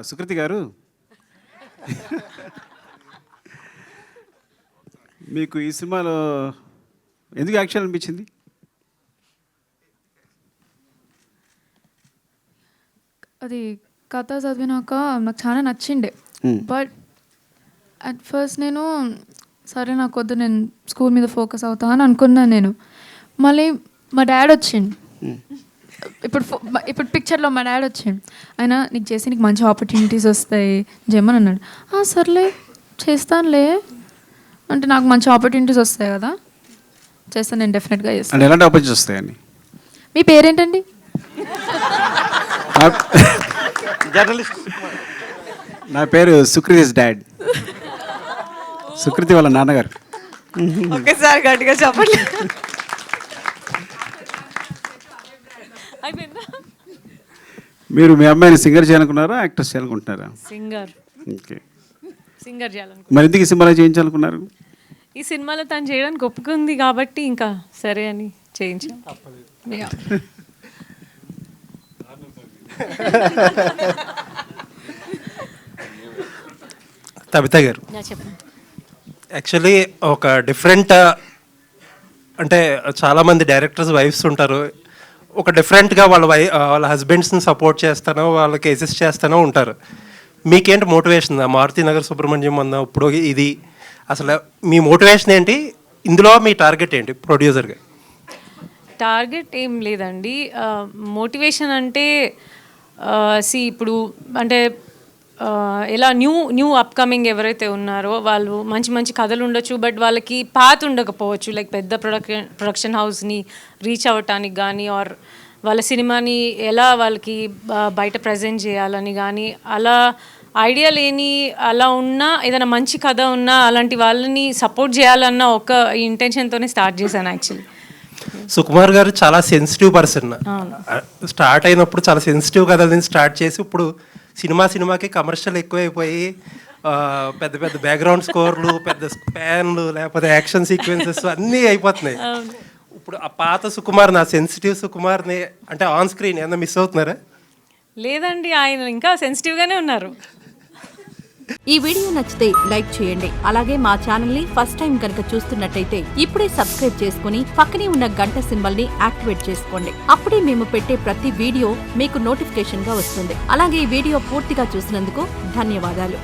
సుకృతి గారు, మీకు ఈ సినిమాలో ఎందుకు యాక్షన్ అనిపించింది? అది కథ చదివినాక నాకు చాలా నచ్చిండే. బట్ అట్ ఫస్ట్ నేను సరే నాకు వద్దు, నేను స్కూల్ మీద ఫోకస్ అవుతా అని అనుకున్నాను నేను. మళ్ళీ మా డాడ్ వచ్చిండు. ఇప్పుడు పిక్చర్లో మా డాడ్ వచ్చిండు. ఆయన నీకు చేసి నీకు మంచి ఆపర్చునిటీస్ వస్తాయి చేయమని అన్నాడు. సర్లే చేస్తానులే అంటే నాకు మంచి ఆపర్చునిటీస్ వస్తాయి కదా, చేస్తాను నేను, డెఫినెట్గా చేస్తాను. అంటే ఎలాంటి ఆపర్చునిటీస్ వస్తాయండి? మీ పేరేంటండి? జర్నలిస్ట్. నా పేరు సుకృతిస్ డాడ్. సుకృతి వాళ్ళ నాన్నగారు. ఒకేసారి గట్టిగా చెప్పండి. మీరు మీ అమ్మాయిని సింగర్ చేయాలనుకున్నారా, యాక్ట్రెస్ చేయాలనుకుంటున్నారా? సింగర్. ఓకే. సింగర్ చేయాలనుకుంటున్నా. మరి ఎందుకు ఈ సినిమాలో చేయించాలనుకున్నారు? ఈ సినిమాలో తను చేయడానికి ఒప్పుకుంది కాబట్టి ఇంకా సరే అని చేయించాం. తబిత గారు, చెప్పండి. యాక్చువల్లీ ఒక డిఫరెంట్, అంటే చాలామంది డైరెక్టర్స్ వైఫ్స్ ఉంటారు, ఒక డిఫరెంట్గా వాళ్ళ హస్బెండ్స్ని సపోర్ట్ చేస్తానో వాళ్ళకి అసిస్ట్ చేస్తానో ఉంటారు. మీకేంటి మోటివేషన్? మారుతి నగర్ సుబ్రహ్మణ్యం అన్న ఇప్పుడు ఇది అసలు మీ మోటివేషన్ ఏంటి? ఇందులో మీ టార్గెట్ ఏంటి ప్రొడ్యూసర్గా? టార్గెట్ ఏం లేదండి. మోటివేషన్ అంటే ఇప్పుడు అంటే ఎలా న్యూ అప్కమింగ్ ఎవరైతే ఉన్నారో వాళ్ళు మంచి మంచి కథలు ఉండొచ్చు, బట్ వాళ్ళకి పాత్ ఉండకపోవచ్చు. లైక్ పెద్ద ప్రొడక్షన్ హౌస్ని రీచ్ అవ్వటానికి కానీ, ఆర్ వాళ్ళ సినిమాని ఎలా వాళ్ళకి బయట ప్రజెంట్ చేయాలని కానీ, అలా ఐడియా లేని, అలా ఉన్నా ఏదైనా మంచి కథ ఉన్నా అలాంటి వాళ్ళని సపోర్ట్ చేయాలన్న ఒక ఇంటెన్షన్తోనే స్టార్ట్ చేశాను యాక్చువల్లీ. సుకుమార్ గారు చాలా సెన్సిటివ్ పర్సన్. స్టార్ట్ అయినప్పుడు చాలా సెన్సిటివ్ కథలని స్టార్ట్ చేసి ఇప్పుడు సినిమాకి కమర్షియల్ ఎక్కువైపోయి పెద్ద పెద్ద బ్యాక్గ్రౌండ్ స్కోర్లు, పెద్ద స్పాన్లు, లేకపోతే యాక్షన్ సీక్వెన్సెస్ అన్నీ అయిపోతున్నాయి. ఇప్పుడు ఆ పాత సుకుమార్, నా సెన్సిటివ్ సుకుమార్ని అంటే ఆన్ స్క్రీన్ ఏమన్నా మిస్ అవుతున్నారా? లేదండి, ఆయన ఇంకా సెన్సిటివ్గానే ఉన్నారు. ఈ వీడియో నచ్చితే లైక్ చేయండి. అలాగే మా ఛానల్ ని ఫస్ట్ టైం కనుక చూస్తున్నట్టయితే ఇప్పుడే సబ్స్క్రైబ్ చేసుకుని పక్కనే ఉన్న గంట సింబల్ ని యాక్టివేట్ చేసుకోండి. అప్పుడే మేము పెట్టే ప్రతి వీడియో మీకు నోటిఫికేషన్ గా వస్తుంది. అలాగే ఈ వీడియో పూర్తిగా చూసినందుకు ధన్యవాదాలు.